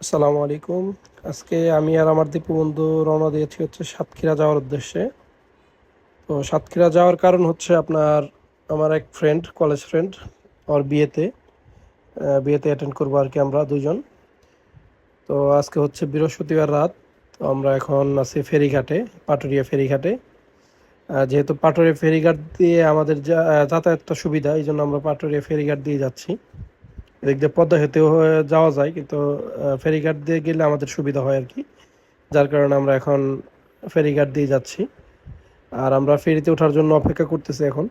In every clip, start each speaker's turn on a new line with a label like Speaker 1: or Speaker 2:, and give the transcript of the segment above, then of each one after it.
Speaker 1: আসসালামু আলাইকুম। আজকে আমি আর আমার দীপু বন্ধু রওনা দিয়েছি হচ্ছে সাতক্ষীরা যাওয়ার উদ্দেশ্যে। তো সাতক্ষীরা যাওয়ার কারণ হচ্ছে আপনার আমার এক ফ্রেন্ড, কলেজ ফ্রেন্ড, ওর বিয়েতে অ্যাটেন্ড করবো আর কি আমরা দুজন। তো আজকে হচ্ছে বৃহস্পতিবার রাত। তো আমরা এখন আছি ফেরিঘাটে, পাটুরিয়া ফেরিঘাটে। যেহেতু পাটুরিয়া ফেরিঘাট দিয়ে আমাদের যাতায়াতটা সুবিধা, এই জন্য আমরা পাটুরিয়া ফেরিঘাট দিয়ে যাচ্ছি। এদিক দিয়ে পদ্মা সেতুও হয়ে যাওয়া যায়, কিন্তু ফেরিঘাট দিয়ে গেলে আমাদের সুবিধা হয় আর কি। যার কারণে আমরা এখন ফেরিঘাট দিয়ে যাচ্ছি। আর আমরা ফেরিতে ওঠার জন্য অপেক্ষা করতেছি এখন।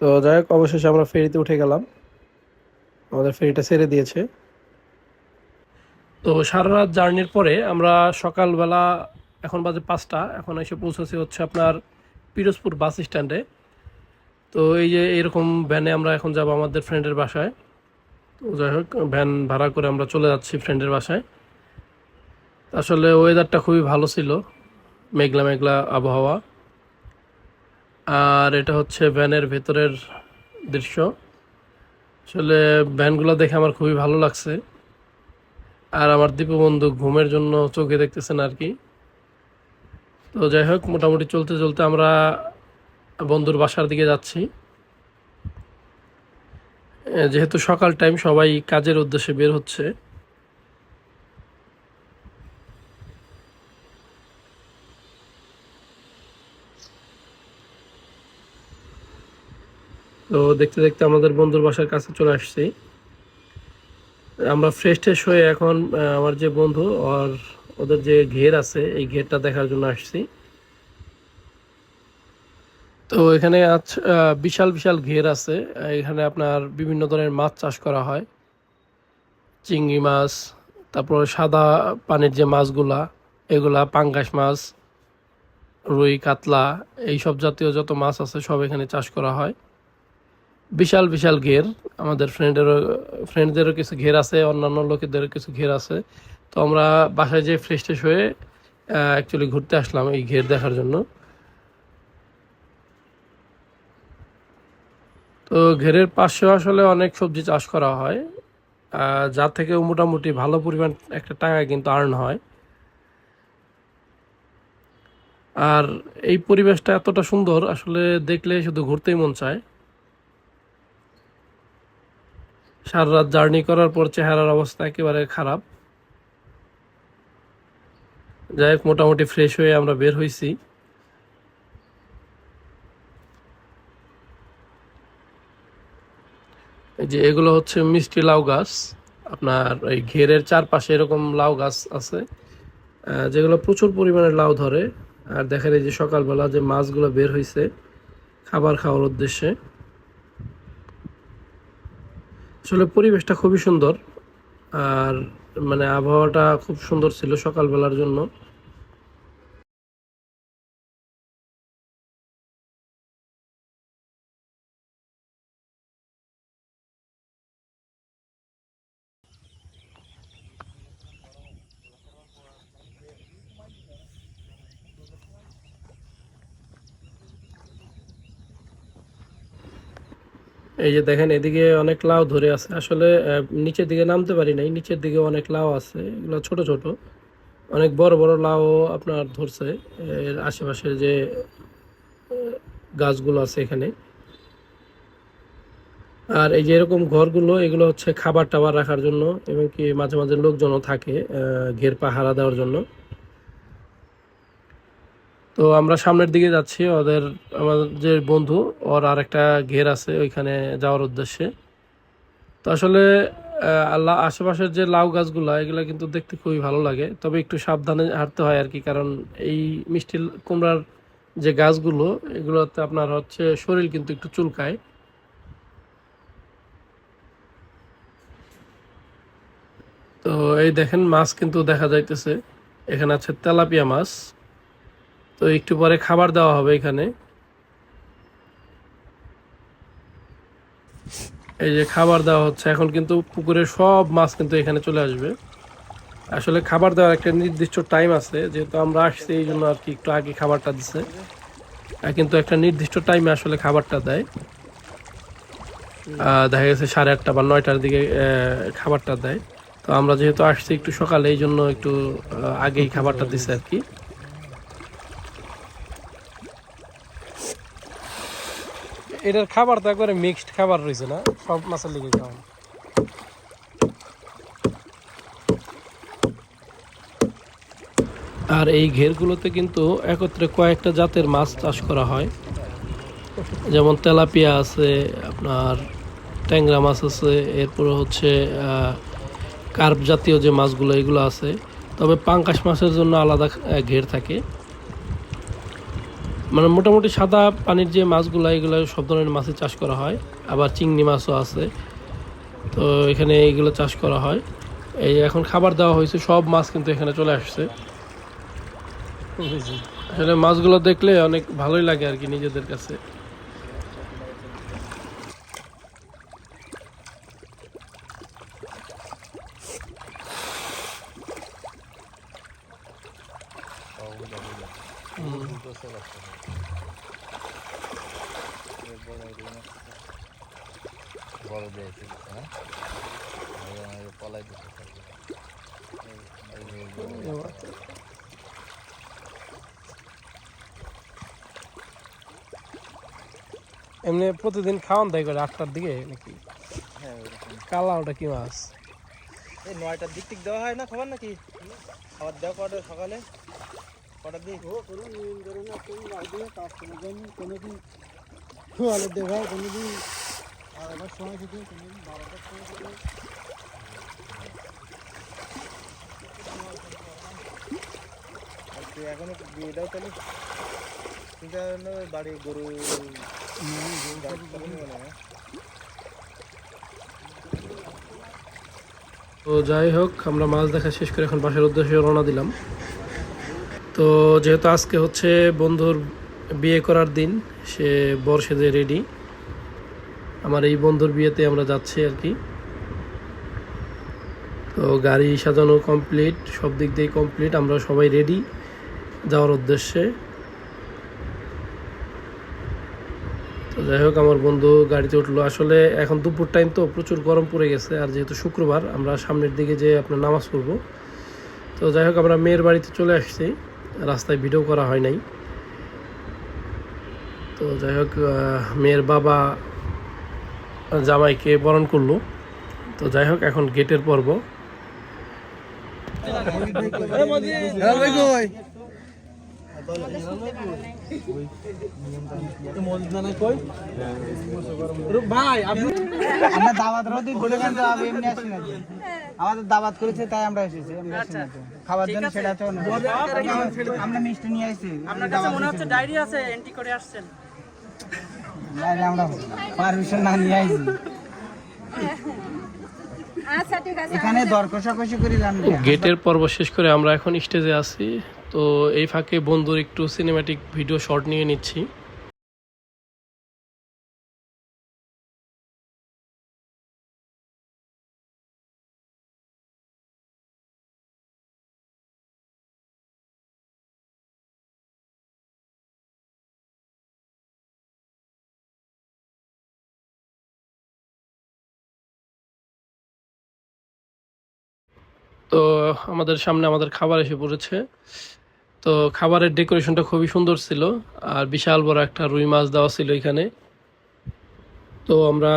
Speaker 1: তো যাই হোক, অবশেষে আমরা ফেরিতে উঠে গেলাম, আমাদের ফেরিটা ছেড়ে দিয়েছে। তো সারা রাত জার্নির পরে আমরা সকালবেলা, এখন বাজে 5টা, এখন এসে পৌঁছেছি হচ্ছে আপনার পিরোজপুর বাস স্ট্যান্ডে। তো এই যে এরকম ভ্যানে আমরা এখন যাব আমাদের ফ্রেন্ডের বাসায়। তো যাই হোক, ভ্যান ভাড়া করে আমরা চলে যাচ্ছি ফ্রেন্ডের বাসায়। আসলে ওয়েদারটা খুবই ভালো ছিল, মেঘলা মেঘলা আবহাওয়া। আর এটা হচ্ছে ভ্যানের ভেতরের দৃশ্য। আসলে ভ্যানগুলো দেখে আমার খুবই ভালো লাগছে। আর আমার দীপু বন্ধু ঘুমের জন্য চোখে দেখতেছেন আর কি। তো যাই হোক, মোটামুটি চলতে চলতে আমরা বন্ধুর বাসার দিকে যাচ্ছি। যেহেতু সকাল টাইম, সবাই কাজের উদ্দেশ্যে বের হচ্ছে। তো দেখতে দেখতে আমাদের বন্ধুর বাসার কাছে চলে আসছি। আমরা ফ্রেশ ট্রেশ হয়ে এখন আমার যে বন্ধু, ওদের যে ঘের আছে এই ঘেরটা দেখার জন্য আসছি। তো এখানে আজ বিশাল বিশাল ঘের আছে। এখানে আপনার বিভিন্ন ধরনের মাছ চাষ করা হয়, চিংড়ি মাছ, তারপর সাদা পানির যে মাছগুলা, এগুলা পাঙ্গাস মাছ, রুই, কাতলা, এই সব জাতীয় যত মাছ আছে সব এখানে চাষ করা হয়। বিশাল বিশাল ঘের। আমাদের ফ্রেন্ডদেরও কিছু ঘের আছে, অন্যান্য লোকেদেরও কিছু ঘের আছে। তো আমরা বাসায় যে ফ্রেশ ট্রেশ হয়ে অ্যাকচুয়ালি ঘুরতে আসলাম এই ঘের দেখার জন্য। তো ঘেরের পাশেও আসলে অনেক সবজি চাষ করা হয়, যার থেকে মোটামুটি ভালো পরিমাণ একটা টাকা কিন্তু আর্ন হয়। আর এই পরিবেশটা এতটা সুন্দর, আসলে দেখলে শুধু ঘুরতেই মন চায়। সারা রাত জার্নি করার পর চেহারার অবস্থা একেবারে খারাপ। যাই হোক, মোটামুটি ফ্রেশ হয়ে আমরা বের হয়েছি। এই যে এগুলো হচ্ছে মিষ্টি লাউ গাছ। আপনার এই ঘেরের চারপাশে এরকম লাউ গাছ আছে, যেগুলো প্রচুর পরিমাণে লাউ ধরে। আর দেখেন এই যে সকালবেলা যে মাছগুলো বের হয়েছে খাবার খাওয়ার উদ্দেশ্যে। আসলে পরিবেশটা খুবই সুন্দর। আর মানে আবহাওয়াটা খুব সুন্দর ছিল সকালবেলার জন্য। এই যে দেখেন, এদিকে অনেক লাউ ধরে আছে। আসলে নিচের দিকে নামতে পারি নাই, নিচের দিকে অনেক লাউ আছে, এগুলো ছোট ছোট। অনেক বড় বড় লাউ আপনার ধরছে এর আশেপাশের যে গাছগুলো আছে এখানে। আর এই যে এরকম ঘরগুলো, এগুলো হচ্ছে খাবার টাবার রাখার জন্য, এবং কি মাঝে মাঝে লোকজনও থাকে ঘের পাহারা দেওয়ার জন্য। তো আমরা সামনের দিকে যাচ্ছি, আমাদের যে বন্ধু, ওর আর একটা ঘের আছে ওইখানে যাওয়ার উদ্দেশ্যে। তো আসলে আল্লাহ আশেপাশের যে লাউ গাছগুলা, এগুলা কিন্তু দেখতে খুবই ভালো লাগে, তবে একটু সাবধানে হাঁটতে হয় আর কি। কারণ এই মিষ্টি কুমড়ার যে গাছগুলো, এগুলোতে আপনার হচ্ছে শরীর কিন্তু একটু চুলকায়। তো এই দেখেন, মাছ কিন্তু দেখা যাইতেছে। এখানে আছে তেলাপিয়া মাছ। তো একটু পরে খাবার দেওয়া হবে এখানে। এই যে খাবার দেওয়া হচ্ছে এখন, কিন্তু পুকুরের সব মাছ কিন্তু এখানে চলে আসবে। আসলে খাবার দেওয়ার একটা নির্দিষ্ট টাইম আছে, যেহেতু আমরা আসছি এই জন্য আর কি একটু আগে খাবারটা দিচ্ছে। কিন্তু একটা নির্দিষ্ট টাইমে আসলে খাবারটা দেয়। দেখা গেছে 8:30 বা 9টার দিকে খাবারটা দেয়। তো আমরা যেহেতু আসছি একটু সকালে, এই জন্য একটু আগেই খাবারটা দিছে আর কি। এটার খাবার তো একবারে মিক্সড খাবার রয়েছে না, সব মাছের লিগে খাওয়া। আর এই ঘেরগুলোতে কিন্তু একত্রে কয়েকটা জাতের মাছ চাষ করা হয়, যেমন তেলাপিয়া আছে, আপনার ট্যাংরা মাছ আছে, এরপরে হচ্ছে কার্প জাতীয় যে মাছগুলো এগুলো আছে। তবে পাঙ্কাশ মাছের জন্য আলাদা ঘের থাকে। মানে মোটামুটি সাদা পানির যে মাছগুলো, এগুলো সব ধরনের মাছের চাষ করা হয়। আবার চিংড়ি মাছও আছে, তো এখানে এইগুলো চাষ করা হয়। এই এখন খাবার দেওয়া হয়েছে, সব মাছ কিন্তু এখানে চলে আসছে। আসলে মাছগুলো দেখলে অনেক ভালোই লাগে আর কি নিজেদের কাছে। এমনি প্রতিদিন খাওয়ান দেয় করে 8টার দিকে নাকি?
Speaker 2: হ্যাঁ,
Speaker 1: কালা ওটা কি মাছ?
Speaker 2: এই 9টার দিক থেকে দেওয়া হয় না খাবার নাকি? খাবার দেওয়া কটা সকালে? কটার দিক? কোনোদিন আলো দেওয়া, কোনোদিন আবার সময় থেকে, কোনোদিন 12টার সময় থেকে। এখনো বিয়েটাও তাহলে চিন্তা বাড়ি গরু
Speaker 1: তো যাই হোক, আমরা মাছ দেখা শেষ করে এখন বাসার উদ্দেশ্যে রওনা দিলাম। তো যেহেতু আজকে হচ্ছে বন্ধুর বিয়ে করার দিন, সে বর সেজে রেডি। আমার এই বন্ধুর বিয়েতে আমরা যাচ্ছি আর কি। তো গাড়ি সাজানো কমপ্লিট, সব দিক দিয়ে কমপ্লিট, আমরা সবাই রেডি যাওয়ার উদ্দেশ্যে। তো যাই হোক, আমার বন্ধু গাড়িতে উঠলো। আসলে এখন দুপুর টাইম, তো প্রচুর গরম পড়ে গেছে, আর যেহেতু শুক্রবার আমরা সামনের দিকে যে আপনার নামাজ পড়বো। তো যাই হোক, আমরা মেয়ের বাড়িতে চলে আসছি, রাস্তায় ভিডিও করা হয় নাই। তো যাই হোক, মেয়ের বাবা জামাইকে বরণ করলো। তো যাই হোক, এখন গেটের পর্ব।
Speaker 2: আমরা দাওয়াত রোদি বলে কেন আমি এমনি আসি না, আমাদের দাওয়াত করেছে তাই আমরা এসেছি। আমরা আসি না তো খাবার জন্য, সেটা তো না। আমরা মিষ্টি নিয়ে আসছি।
Speaker 3: আপনার কাছে মনে হচ্ছে ডায়েরি আছে, এন্ট্রি করে আসছেন।
Speaker 2: নাইলে আমরা পারমিশন না নিয়ে আসছি।
Speaker 3: আচ্ছা ঠিক আছে,
Speaker 2: এখানে দর কষাকষি করে জানবে।
Speaker 1: গেটের পর্ব শেষ করে আমরা এখন স্টেজে আছি। তো এই ফাঁকে বন্ধুর একটু সিনেম্যাটিক ভিডিও শর্ট নিয়ে নিচ্ছি। তো আমাদের সামনে আমাদের খাবার এসে পড়েছে। তো খাবারের ডেকোরেশনটা খুবই সুন্দর ছিল, আর বিশাল বড় একটা রুই মাছ দেওয়া ছিল এখানে। তো আমরা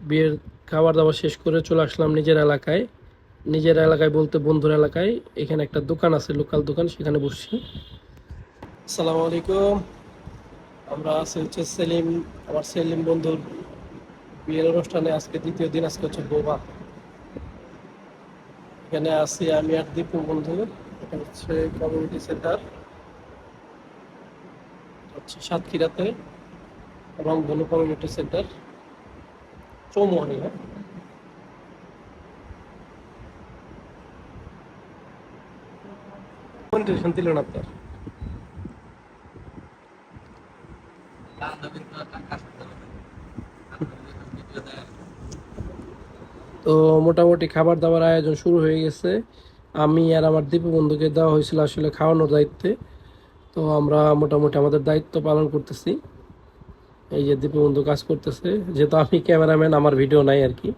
Speaker 1: বিয়ের খাবার দাবার শেষ করে চলে আসলাম নিজের এলাকায়। নিজের এলাকায় বলতে বন্ধুর এলাকায়। এখানে একটা দোকান আছে, লোকাল দোকান, সেখানে বসছি। আসসালামু আলাইকুম। আমরা আছি হচ্ছে সেলিম, আমার সেলিম বন্ধুর বিয়ের অনুষ্ঠানে আজকে দ্বিতীয় দিন। আজকে হচ্ছে বোবা। এখানে আছি আমি আর দীপু বন্ধু। এটা হচ্ছে কমিউনিটি সেন্টার, হচ্ছে সাতক্ষীরাতে, রংধনু কমিউনিটি সেন্টার, চৌমোহনী। হ্যাঁ, মনিটাইজেশন দিল না আপনার? তো মোটামুটি খাবার দাবার আয়োজন শুরু হয়ে গেছে। আমি আর আমার দীপু বন্ধুকে দেওয়া হয়েছিল আসলে খাওয়ানোর দায়িত্বে। তো আমরা মোটামুটি আমাদের দায়িত্ব পালন করতেছি। এই যে দীপু বন্ধু কাজ করতেছে, যেহেতু আমি ক্যামেরাম্যান আমার ভিডিও নাই আর কি।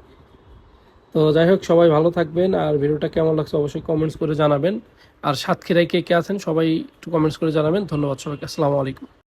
Speaker 1: তো যাই হোক, সবাই ভালো থাকবেন, আর ভিডিওটা কেমন লাগছে অবশ্যই কমেন্টস করে জানাবেন। আর সাতক্ষীরায় কে কে আছেন সবাই একটু কমেন্টস করে জানাবেন। ধন্যবাদ সবাইকে, আসসালামু আলাইকুম।